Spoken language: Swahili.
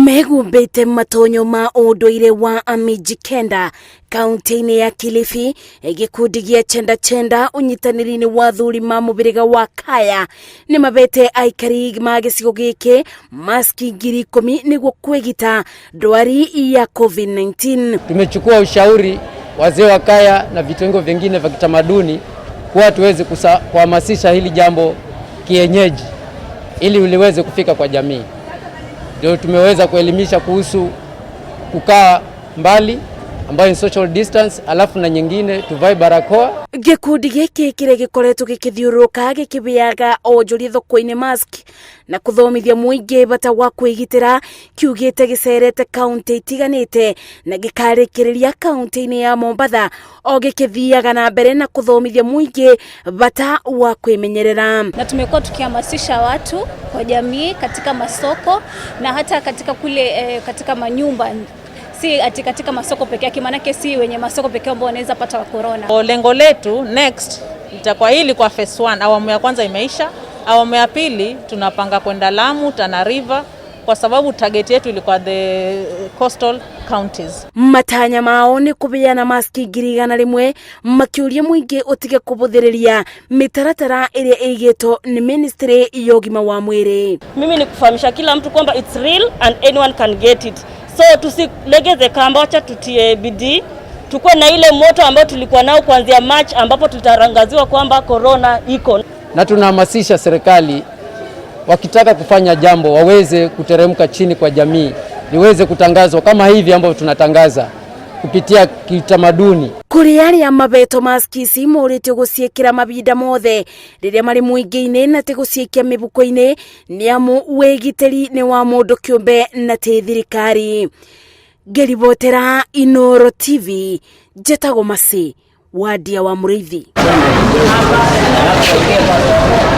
Megumbite matonyo ma unduire wa Amijikenda kaunti-ini ya Kilifi gikundi gia chenda unyitaniri-ini wa athuri ma mubiriga wa Kaya ni mabete aikari ma gicigo giki maski 10,000 niguo kwigita ndwari ya COVID-19. Tumechukua ushauri wazee wa Kaya na vitengo vingine vya kitamaduni kuwa tuweze kuhamasisha hili jambo kienyeji ili uliweze kufika kwa jamii. Ndio tumeweza kuelimisha kuhusu kukaa mbali ambayo ni social distance, alafu na nyingine tuvae barakoa. Gikundi giki kire gikoretwo gikithiuruka gikibiaga onjuri thoko-ini mask na kuthomithia muingi bata wa kwigitira kiugite gicerete kaunti itiganite na gikarikiriria kaunti-ini ya Mombasa o gikithiaga na mbere na kuthomithia muingi bata wa kwimenyerera. Na tumekuwa tukihamasisha watu kwa jamii katika masoko na hata katika kule katika manyumba, si ati katika masoko pekee yake, maana si wenye masoko pekee ambao wanaweza pata wa corona. Lengo letu next itakuwa hili kwa phase 1, awamu ya kwanza imeisha. Awamu ya pili tunapanga kwenda Lamu, Tana River kwa sababu target yetu ilikuwa the coastal counties. Matanya mao ni kubiana maski 100,000 makiuria muingi utige kubuthiriria mitaratara iria igito ni ministry ya ugima wa mwiri. Mimi ni kufahamisha kila mtu kwamba it's real and anyone can get it. So tusilegeze kamba, acha tutie bidii, tukue na ile moto ambayo tulikuwa nao kuanzia March ambapo tutarangaziwa kwamba corona iko. Na tunahamasisha serikali wakitaka kufanya jambo waweze kuteremka chini kwa jamii, liweze kutangazwa kama hivi ambavyo tunatangaza kupitia kitamaduni. Kuri aria mabeto maskisi moritio guciekira mabinda mothe riria mari muingi-ini na te guciekia mibuko-ini ni amu wegiteri ni wa mundu kiumbe na te thirikari. Ngeribotera Inooro TV, Njetago Masi, Wadia wa Muriithi.